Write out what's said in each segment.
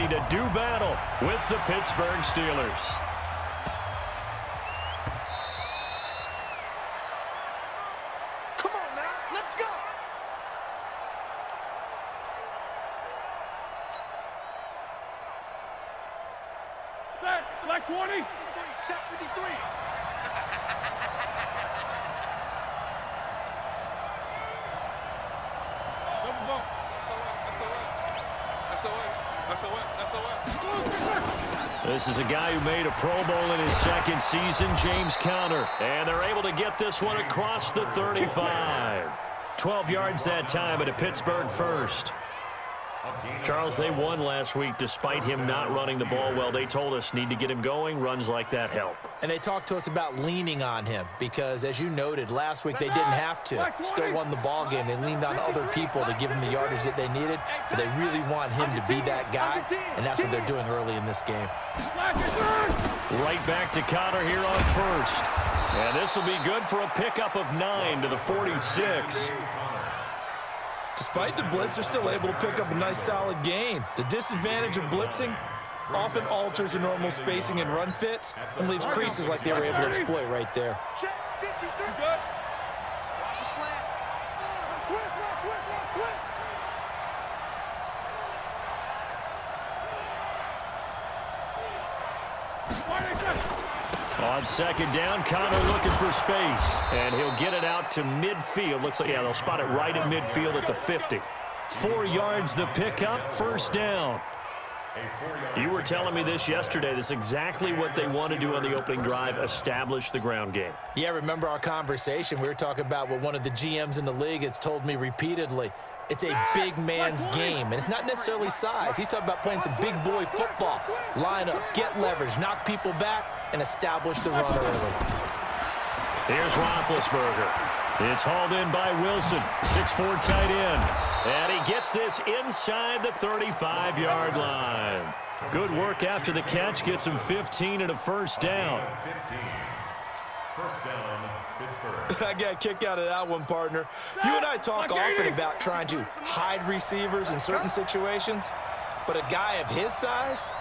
ready to do battle with the Pittsburgh Steelers. Come on now, let's go. Like 20? Shot 53. This is a guy who made a Pro Bowl in his second season, James Conner. And they're able to get this one across the 35. 12 yards that time at a Pittsburgh first. Charles, they won last week despite him not running the ball well. They told us need to get him going. Runs like that help. And they talked to us about leaning on him because, as you noted, last week they didn't have to. Still won the ball game. They leaned on other people to give him the yardage that they needed, but they really want him to be that guy, and that's what they're doing early in this game. Right back to Conner here on first. And this will be good for a pickup of 9 to the 46. Despite the blitz, they're still able to pick up a nice, solid gain. The disadvantage of blitzing often alters the normal spacing and run fits and leaves creases like they were able to exploit right there. On second down, Conner looking for space, and he'll get it out to midfield. Looks like, yeah, they'll spot it right at midfield at the 50. 4 yards the pickup, first down. You were telling me this yesterday. This is exactly what they want to do on the opening drive, establish the ground game. Yeah, remember our conversation? We were talking about what one of the GMs in the league has told me repeatedly. It's a big man's game, and it's not necessarily size. He's talking about playing some big boy football. Line up, get leverage, knock people back, and establish the run early. Here's Roethlisberger. It's hauled in by Wilson, 6'4" tight end. And he gets this inside the 35-yard line. Good work after the catch. Gets him 15 and a first down. First down, Pittsburgh. I got a kick out of that one, partner. You and I talk often about trying to hide receivers in certain situations, but a guy of his size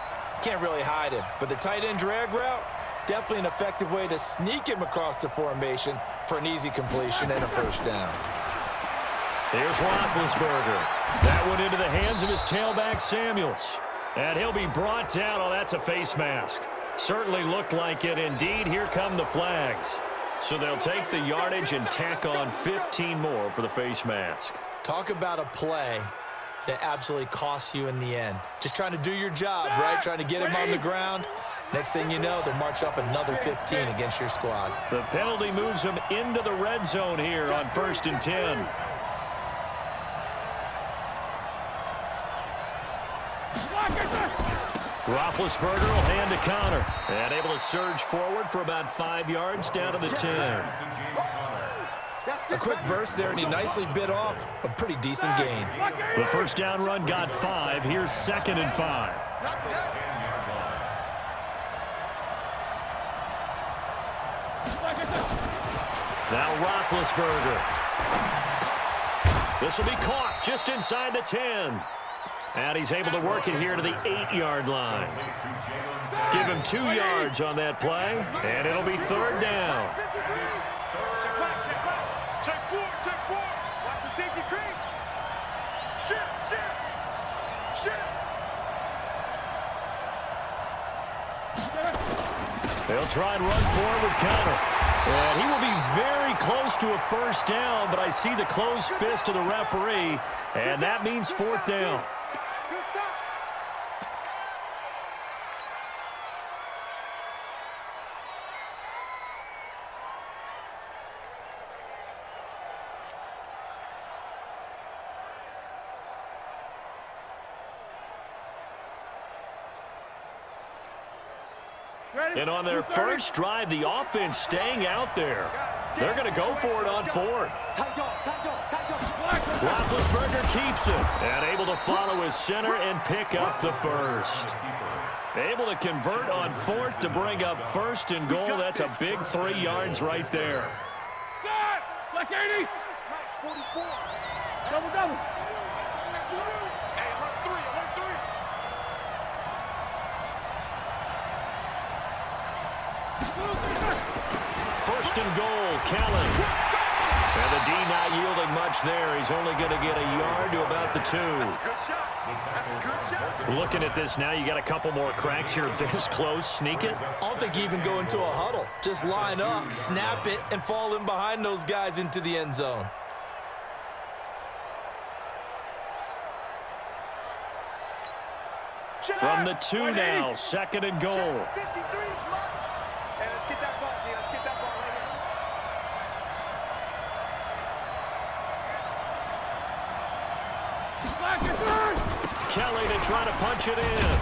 can't really hide him. But the tight end drag route, definitely an effective way to sneak him across the formation for an easy completion and a first down. Here's Roethlisberger. That one into the hands of his tailback, Samuels. And he'll be brought down. Oh, that's a face mask. Certainly looked like it. Indeed, here come the flags. So they'll take the yardage and tack on 15 more for the face mask. Talk about a play that absolutely costs you in the end. Just trying to do your job, right? Trying to get him on the ground. Next thing you know, they'll march off another 15 against your squad. The penalty moves them into the red zone here on 1st and 10. Roethlisberger will hand to Conner. And able to surge forward for about 5 yards down to the 10. A quick burst there, and he nicely bit off a pretty decent gain. The first down run got 5. Here's 2nd and 5. Now Roethlisberger. This will be caught just inside the 10. And he's able to work it here to the 8-yard line. Give him 2 yards on that play, and it'll be 3rd down. Check four. Watch the safety creep. Shit. They'll try and run forward with Conner. And he will be very close to a first down, but I see the closed fist of the referee, and that means 4th down. And on their first drive, the offense staying out there. They're going to go for it on 4th. Roethlisberger keeps it and able to follow his center and pick up the first. Able to convert on 4th to bring up 1st and goal. That's a big 3 yards right there. Like 80. 44. Double. Hey, alert 3. First and goal, Kelly. And the D not yielding much there. He's only going to get a yard to about the 2. That's a good shot. That's a good shot. Looking at this now, you got a couple more cracks here. This close, sneak it. I don't think you even go into a huddle. Just line up, snap it, and fall in behind those guys into the end zone. From the 2 now, second and goal. 53, hey, let's get that ball, man. Let's get that ball right here. Kelly to try to punch it in.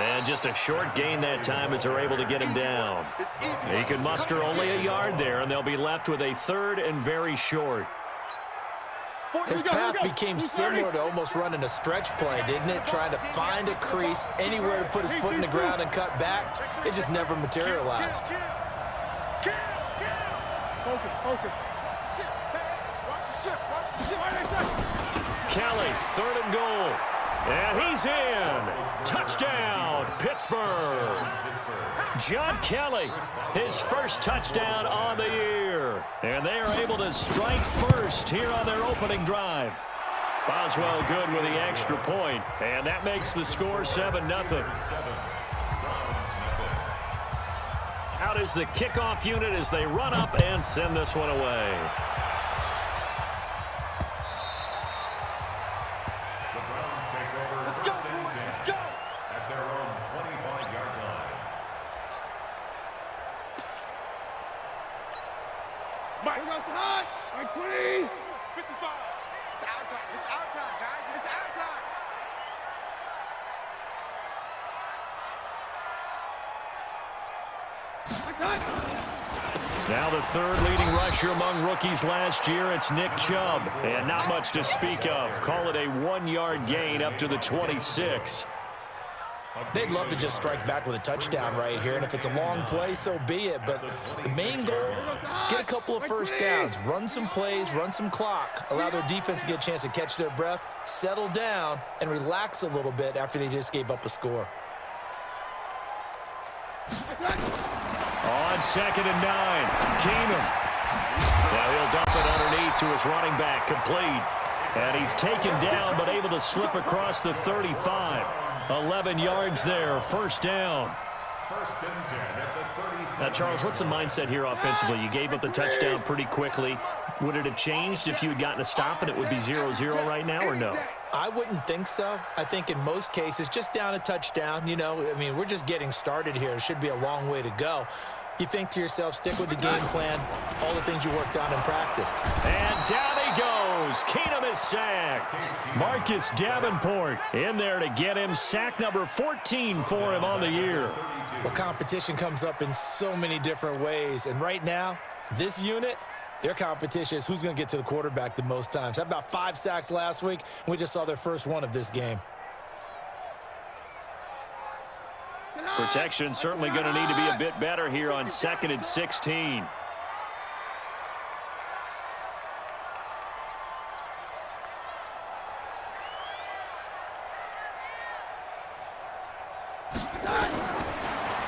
And just a short gain that time as they're able to get him down. He can muster only a yard there, and they'll be left with a 3rd and very short. His path became similar to almost running a stretch play, didn't it? Trying to find a crease, anywhere to put his foot in the ground and cut back. It just never materialized. Focus. Kelly, 3rd and goal. And he's in. Touchdown, Pittsburgh. John Kelly, his first touchdown on the year. And they are able to strike first here on their opening drive. Boswell good with the extra point, and that makes the score 7-0. Out is the kickoff unit as they run up and send this one away. Now the 3rd leading rusher among rookies last year, it's Nick Chubb. And not much to speak of. Call it a 1-yard gain up to the 26. They'd love to just strike back with a touchdown right here, and if it's a long play, so be it. But the main goal, get a couple of first downs, run some plays, run some clock, allow their defense to get a chance to catch their breath, settle down, and relax a little bit after they just gave up a score. On 2nd and 9, Keenum. Now he'll dump it underneath to his running back, complete. And he's taken down, but able to slip across the 35. 11 yards there, first down. Now, Charles, what's the mindset here offensively? You gave up the touchdown pretty quickly. Would it have changed if you had gotten a stop and it would be 0-0 right now, or no? I wouldn't think so. I think in most cases, just down a touchdown, you know, I mean, we're just getting started here. It should be a long way to go. You think to yourself, stick with the game plan, all the things you worked on in practice. And down he goes. Keenum is sacked. Marcus Davenport in there to get him. Sack number 14 for him on the year. Well, competition comes up in so many different ways. And right now, this unit, their competition is who's going to get to the quarterback the most times. Had about 5 sacks last week, and we just saw their first one of this game. Protection certainly going to need to be a bit better here on 2nd and 16.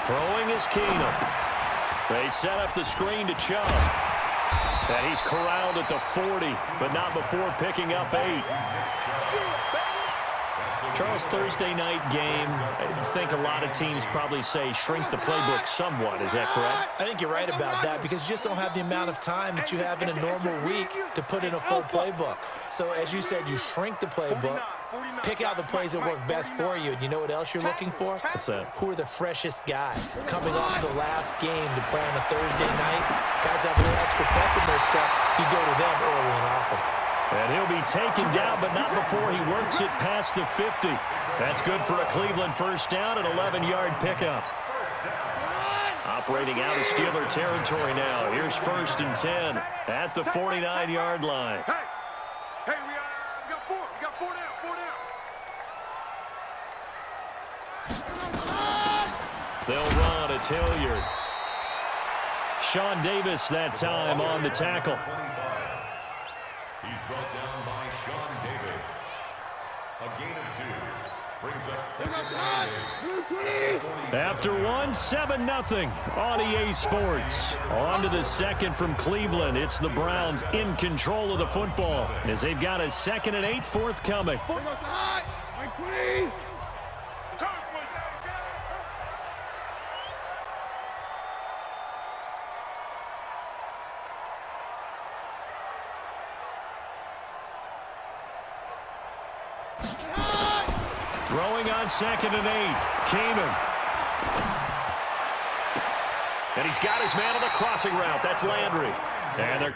Throwing is Keenum. They set up the screen to Chubb. And he's corralled at the 40, but not before picking up 8. Charles, Thursday night game, I think a lot of teams probably say shrink the playbook somewhat. Is that correct? I think you're right about that because you just don't have the amount of time that you have in a normal week to put in a full playbook. So as you said, you shrink the playbook, pick out the plays that work best for you. And you know what else you're looking for? What's that? Who are the freshest guys coming off the last game to play on a Thursday night? Guys have a little extra pep in their step. You go to them early and often. And he'll be taken down, but not before he works it past the 50. That's good for a Cleveland first down, an 11-yard pickup. Operating out of Steeler territory now. Here's 1st and 10 at the 49-yard line. Hey, we got 4. We got 4 down. They'll run. It's Hilliard. Sean Davis that time on the tackle. He's brought down by Sean Davis. A gain of 2 brings brings up second and 8. After one, 7-0 on EA Sports. On to the second from Cleveland. It's the Browns in control of the football as they've got a 2nd and 8 forthcoming. Throwing on 2nd and 8. Keenum. And he's got his man on the crossing route. That's Landry. And they're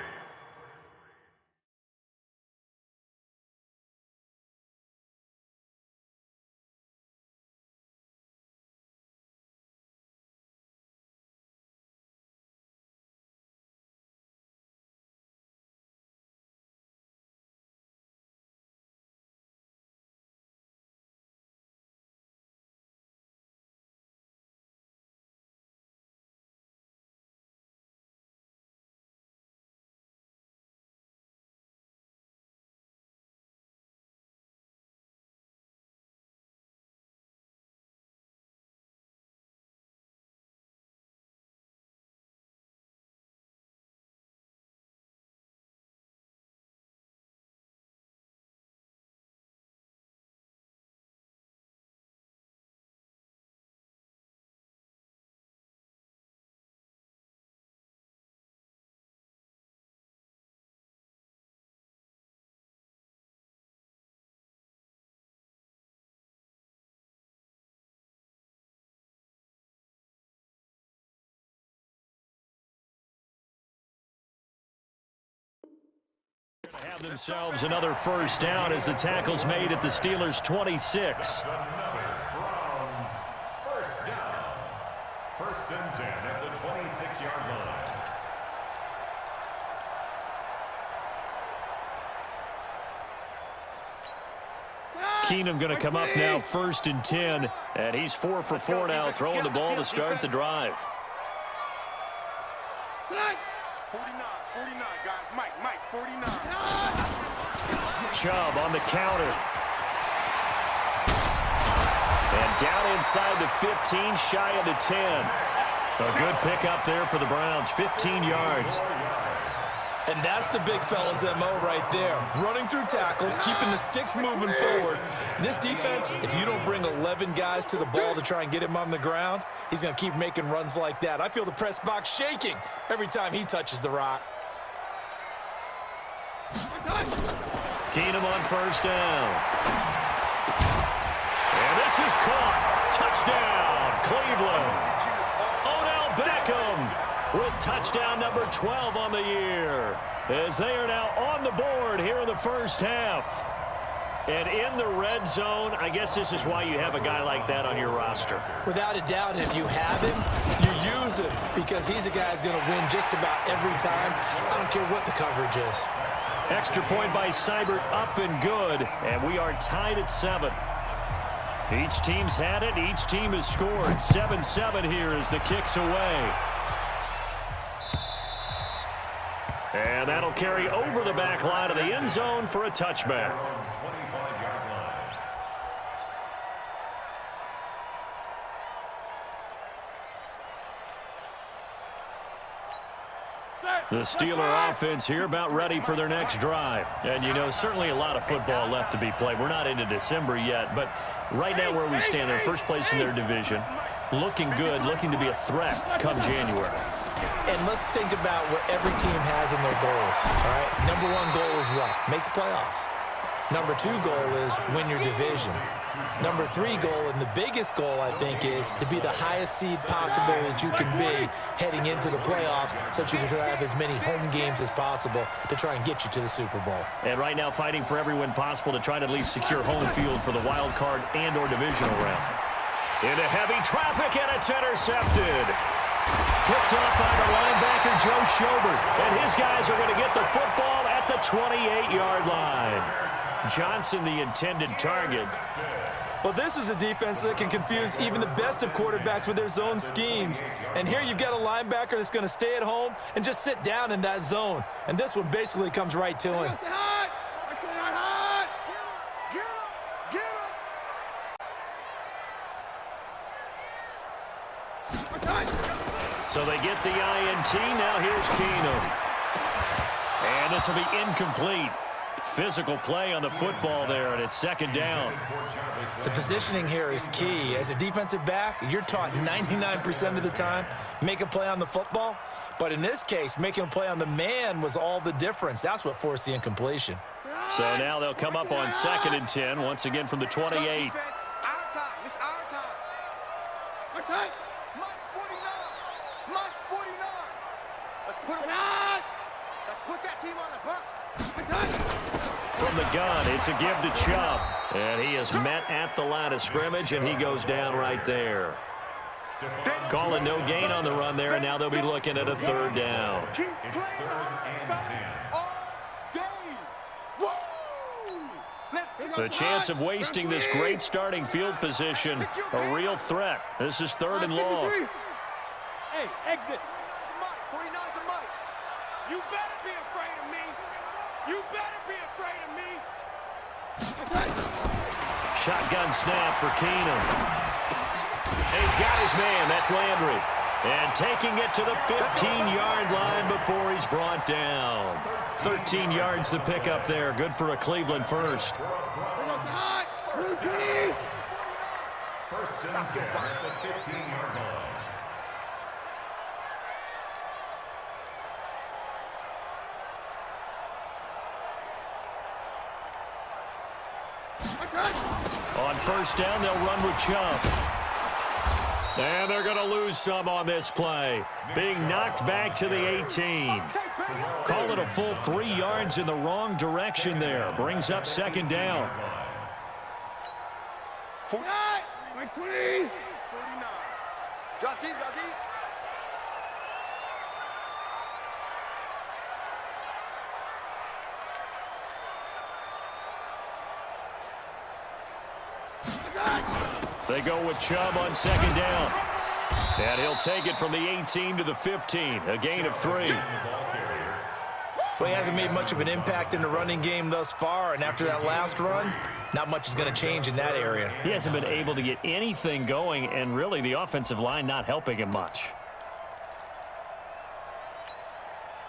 have themselves another first down as the tackle's made at the Steelers' 26. Browns, first down. 1st and 10 at the 26-yard line. Keenum going to come up now 1st and 10, and he's 4 for 4 now, throwing the ball to start the drive. 49, guys. Mike, 49. Chubb on the counter. And down inside the 15, shy of the 10. A good pickup there for the Browns, 15 yards. And that's the big fella's MO right there. Running through tackles, keeping the sticks moving forward. This defense, if you don't bring 11 guys to the ball to try and get him on the ground, he's going to keep making runs like that. I feel the press box shaking every time he touches the rock. Keenum on 1st down. And this is caught. Touchdown, Cleveland. Odell Beckham with touchdown number 12 on the year, as they are now on the board here in the first half. And in the red zone, I guess this is why you have a guy like that on your roster. Without a doubt, and if you have him, you use him, because he's a guy who's going to win just about every time. I don't care what the coverage is. Extra point by Seibert, up and good, and we are tied at 7. Each team's had it. Each team has scored. 7-7 here as the kick's away. And that'll carry over the back line of the end zone for a touchback. The Steeler offense here about ready for their next drive. And, you know, certainly a lot of football left to be played. We're not into December yet, but right now where we stand, they're first place in their division. Looking good, looking to be a threat come January. And let's think about what every team has in their goals, all right? Number 1 goal is what? Make the playoffs. Number 2 goal is win your division. Number 3 goal, and the biggest goal, I think, is to be the highest seed possible that you can be heading into the playoffs, so that you can have as many home games as possible to try and get you to the Super Bowl. And right now fighting for every win possible to try to at least secure home field for the wild card and or divisional round. Into heavy traffic, and it's intercepted. Picked up by the linebacker, Joe Schobert. And his guys are going to get the football at the 28-yard line. Johnson, the intended target. Well, this is a defense that can confuse even the best of quarterbacks with their zone schemes. And here you've got a linebacker that's going to stay at home and just sit down in that zone. And this one basically comes right to him. So they get the INT. Now here's Keenum. And this will be incomplete. Physical play on the football there, and it's second down. The positioning here is key. As a defensive back, you're taught 99% of the time, make a play on the football. But in this case, making a play on the man was all the difference. That's what forced the incompletion. So now they'll come up on 2nd and 10, once again from the 28. Our time. It's our time. Okay. March 49. March 49. Let's put that team on the bus. From the gun, it's a give to Chubb. And he is met at the line of scrimmage, and he goes down right there. Calling no gain on the run there, and now they'll be looking at a 3rd down. Keep playing all day. Woo! Let's get The chance of wasting this great starting field position, a real threat. This is 3rd and long. Hey, exit. 49's the mic. You better be afraid of me. You better be afraid of me. Okay. Shotgun snap for Keenum. He's got his man. That's Landry. And taking it to the 15-yard line before he's brought down. 13 yards to pick up there. Good for a Cleveland first. First and 10 at the 15-yard line. On 1st down, they'll run with Chubb. And they're going to lose some on this play. Being knocked back to the 18. Call it a full 3 yards in the wrong direction there. Brings up 2nd down. 49. Drop deep, drop deep. They go with Chubb on 2nd down. And he'll take it from the 18 to the 15. A gain of 3. Well, he hasn't made much of an impact in the running game thus far, and after that last run, not much is going to change in that area. He hasn't been able to get anything going, and really the offensive line not helping him much.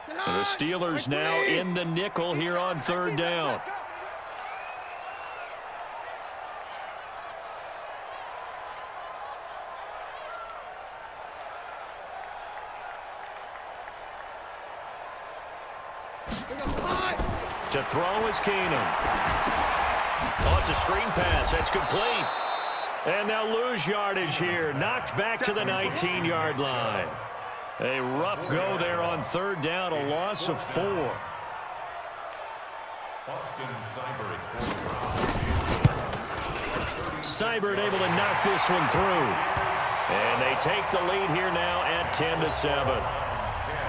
And the Steelers now in the nickel here on 3rd down. To throw is Keenum. Oh, it's a screen pass. That's complete. And they'll lose yardage here. Knocked back to the 19-yard line. A rough go there on 3rd down. A loss of 4. Seibert able to knock this one through. And they take the lead here now at 10-7.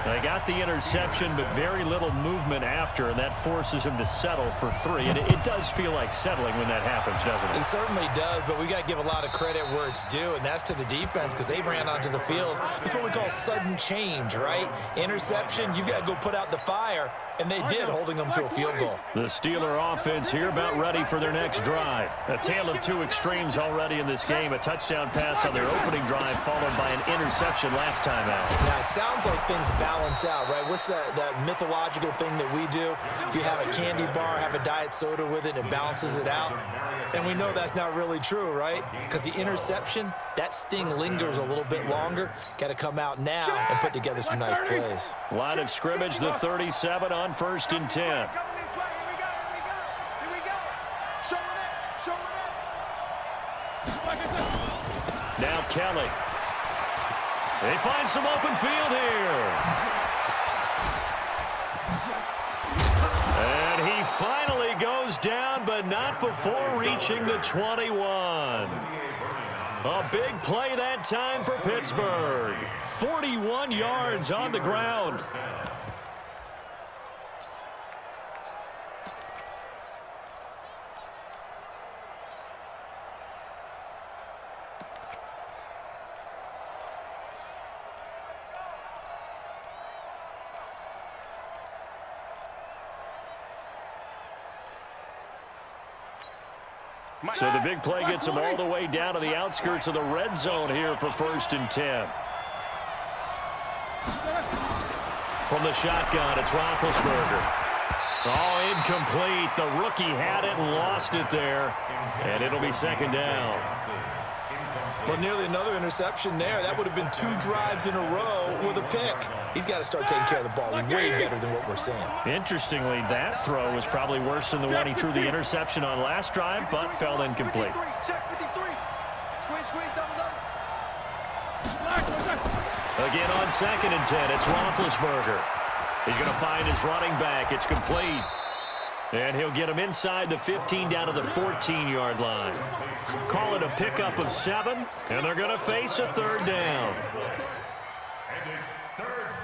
They got the interception, but very little movement after, and that forces him to settle for 3. And it does feel like settling when that happens, doesn't it? It certainly does, but we got to give a lot of credit where it's due, and that's to the defense because they ran onto the field. It's what we call sudden change, right? Interception, you got to go put out the fire, and they did, holding them to a field goal. The Steeler offense here about ready for their next drive. A tale of two extremes already in this game. A touchdown pass on their opening drive followed by an interception last time out. Now, it sounds like things balance out, right? What's that mythological thing that we do? If you have a candy bar, have a diet soda with it, it balances it out. And we know that's not really true, right? Because the interception, that sting lingers a little bit longer. Got to come out now and put together some nice plays. Line of scrimmage, the 37 on 1st and 10. Here we go. Show it up. Now Kelly. They find some open field here. And he finally goes down, but not before reaching the 21. A big play that time for Pittsburgh. 41 yards on the ground. So the big play gets him all the way down to the outskirts of the red zone here for 1st and 10. From the shotgun, it's Roethlisberger. Oh, incomplete. The rookie had it and lost it there. And it'll be 2nd down. Well, nearly another interception there. That would have been 2 drives in a row with a pick. He's got to start taking care of the ball way better than what we're seeing. Interestingly, that throw was probably worse than the one he threw the interception on last drive, but fell incomplete. Check 53. Squeeze, double. Again on 2nd and 10, it's Roethlisberger. He's going to find his running back. It's complete. And he'll get him inside the 15 down to the 14-yard line. Call it a pickup of 7, and they're going to face a 3rd down. And it's 3rd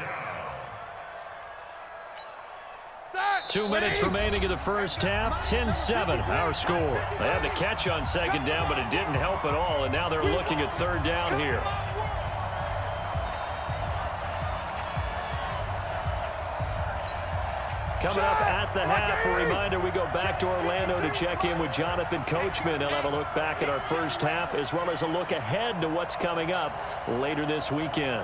down. 2 minutes remaining in the first half. 10-7, our score. They had the catch on 2nd down, but it didn't help at all, and now they're looking at 3rd down here. Coming up at the half, a reminder, we go back to Orlando to check in with Jonathan Coachman. He'll have a look back at our first half as well as a look ahead to what's coming up later this weekend.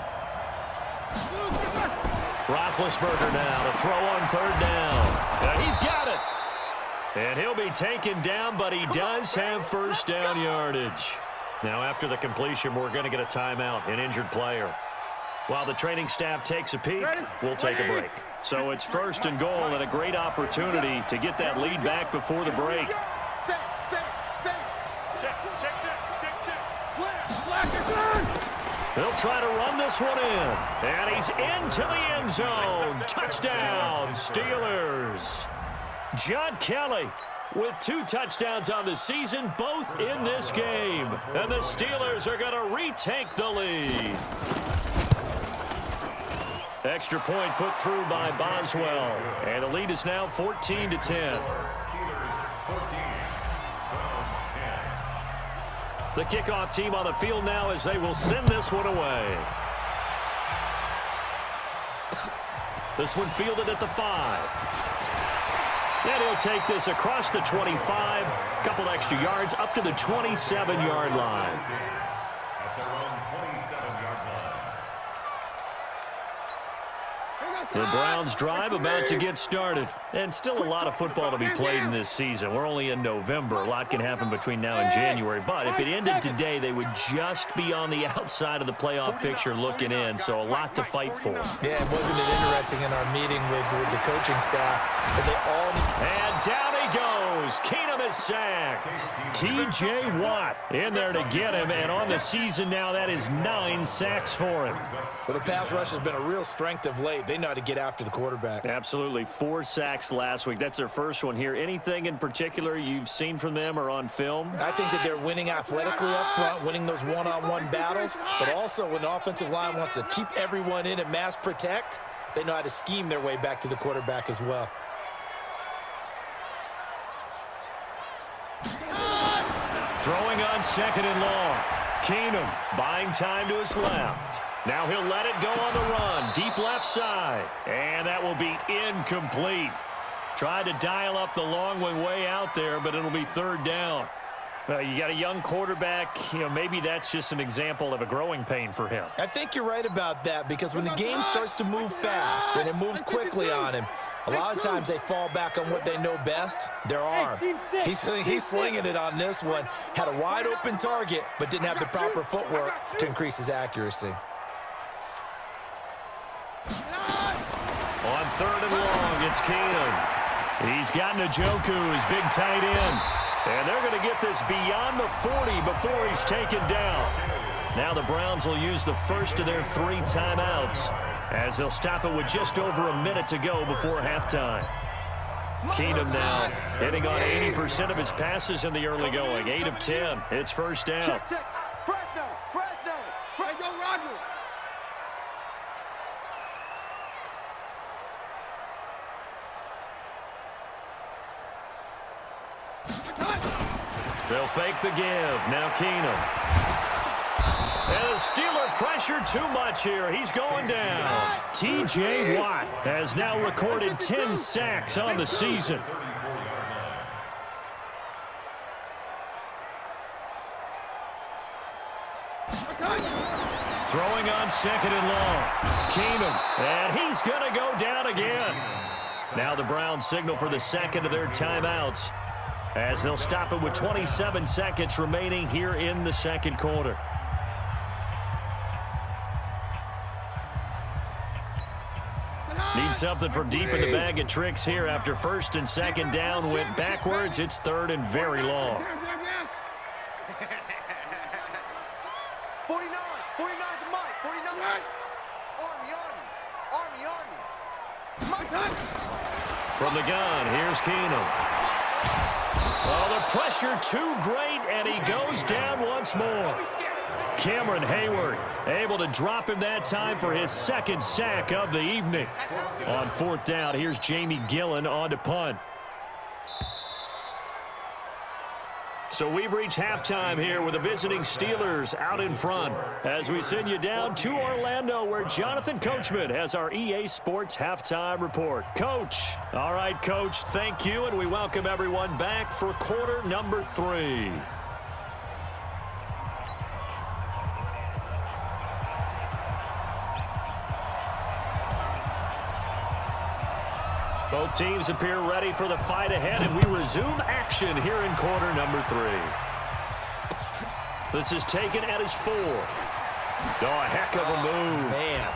Roethlisberger now to throw on 3rd down. And he's got it. And he'll be taken down, but he does have 1st down yardage. Now after the completion, we're going to get a timeout, an injured player. While the training staff takes a peek, we'll take a break. So it's 1st and goal and a great opportunity to get that lead back before the break. Check. They'll try to run this one in. And he's into the end zone. Touchdown, Steelers. John Kelly with 2 touchdowns on the season, both in this game. And the Steelers are going to retake the lead. Extra point put through by Boswell. And the lead is now 14-10. Steelers 14. The kickoff team on the field now as they will send this one away. This one fielded at the 5. And he'll take this across the 25. Couple extra yards up to the 27-yard line. At their own 27-yard line. The Browns drive about to get started. And still a lot of football to be played in this season. We're only in November. A lot can happen between now and January. But if it ended today, they would just be on the outside of the playoff picture looking in. So a lot to fight for. Yeah, wasn't it interesting in our meeting with the coaching staff that they all... And down he goes. Keenum is sacked. T.J. Watt in there to get him. And on the season now, that is 9 sacks for him. Well, the pass rush has been a real strength of late. They know how to get after the quarterback. Absolutely. 4 sacks last week. That's their first one here. Anything in particular you've seen from them or on film? I think that they're winning athletically up front, winning those one-on-one battles, but also when the offensive line wants to keep everyone in and mass protect, they know how to scheme their way back to the quarterback as well. Throwing on 2nd and long. Keenum buying time to his left. Now he'll let it go on the run. Deep left side. And that will be incomplete. Tried to dial up the long one way out there, but it'll be 3rd down. You got a young quarterback. Maybe that's just an example of a growing pain for him. I think you're right about that because when the game starts to move fast and it moves quickly on him, a lot of times they fall back on what they know best, their arm. He's slinging it on this one. Had a wide open target, but didn't have the proper footwork to increase his accuracy. On 3rd and long, it's Keenum. He's got Njoku, his big tight end. And they're going to get this beyond the 40 before he's taken down. Now the Browns will use the first of their 3 timeouts as they'll stop it with just over a minute to go before halftime. Keenum now hitting on 80% of his passes in the early going. 8 of 10. It's 1st down. Check. Fresno. Go, Roger. They'll fake the give. Now Keenum. And the Steeler pressure too much here. He's going down. T.J. Watt has now recorded 10 sacks on the season. Throwing on second and long. Keenum, and he's going to go down again. Now the Browns signal for the second of their timeouts as they'll stop it with 27 seconds remaining here in the second quarter. Need something from deep in the bag of tricks here after first and second down went backwards. It's third and very long. 49 to Mike. 49. Army. From the gun, here's Keenum. Oh, the pressure too great, and he goes down once more. Cameron Hayward able to drop him that time for his second sack of the evening. On fourth down, here's Jamie Gillen on to punt. So we've reached halftime here with the visiting Steelers out in front as we send you down to Orlando where Jonathan Coachman has our EA Sports halftime report. Coach. All right, Coach, thank you, and we welcome everyone back for quarter number 3. Both teams appear ready for the fight ahead, and we resume action here in quarter number 3. This is taken at his 4. Oh, a heck of a move. Man.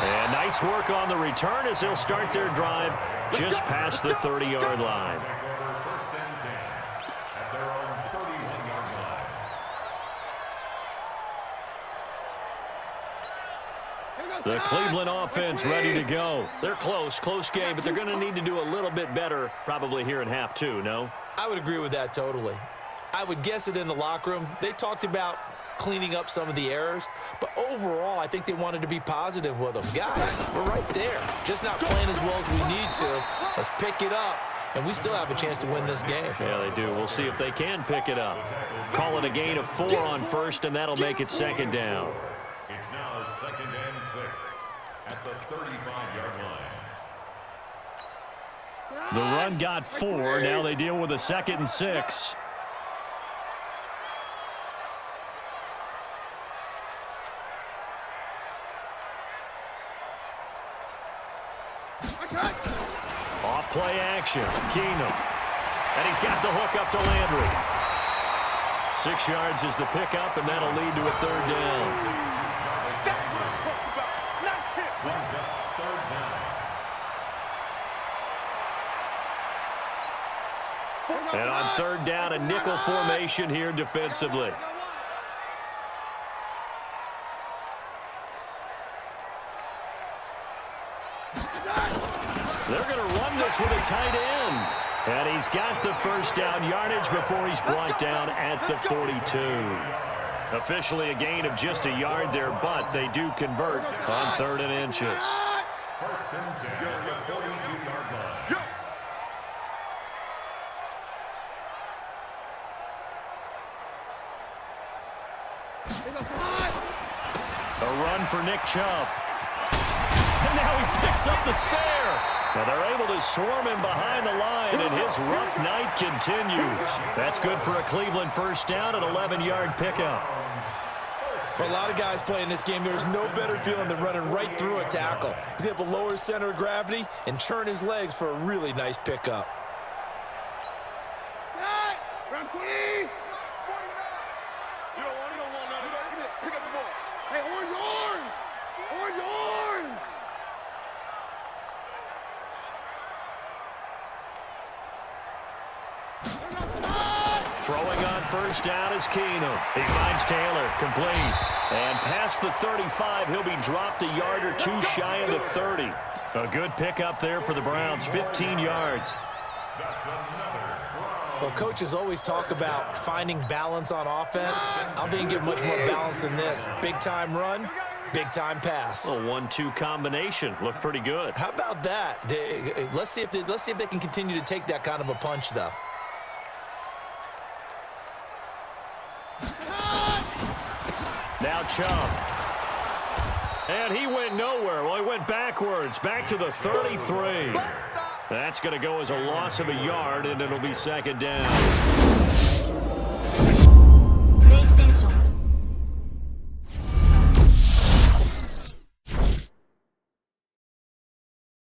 And nice work on the return as they'll start their drive just past the 30-yard line. First and 10 at their own 31-yard line. The Cleveland offense ready to go. They're close game, but they're going to need to do a little bit better probably here in half 2, no? I would agree with that totally. I would guess it in the locker room. They talked about cleaning up some of the errors, but overall, I think they wanted to be positive with them. Guys, we're right there. Just not playing as well as we need to. Let's pick it up, and we still have a chance to win this game. Yeah, they do. We'll see if they can pick it up. Call it a gain of 4 on first, and that'll make it second down. It's now second and 6 at the 35-yard line. The run got 4. Now they deal with a second and 6. Off play action. Keenum. And he's got the hook up to Landry. 6 yards is the pickup, and that'll lead to a third down. Brings up third down. And on third down, a nickel formation here defensively. They're going to run this with a tight end. And he's got the first down yardage before he's brought down at the 42. Officially a gain of just a yard there, but they do convert on 3rd and inches. First and 10 at the 42-yard line. A run for Nick Chubb. And now he picks up the spare. Now they're able to swarm him behind the line, and his rough night continues. That's good for a Cleveland first down, an 11-yard pickup. For a lot of guys playing this game, there's no better feeling than running right through a tackle. He's able to lower his center of gravity and churn his legs for a really nice pickup. Round 20. You don't want nothing. Pick up the ball. Hey, orange orange. Orange orange. Throwing on first down is Keenum. He finds Taylor, complete. And past the 35, he'll be dropped a yard or 2 shy of the 30. A good pickup there for the Browns, 15 yards. That's another throw. Well, coaches always talk about finding balance on offense. I don't think you get much more balance than this. Big-time run, big-time pass. A 1-2 combination. Looked pretty good. How about that? Let's see if they can continue to take that kind of a punch, though. Now Chubb. And he went nowhere. Well, he went backwards, back to the 33. That's going to go as a loss of a yard, and it'll be second down.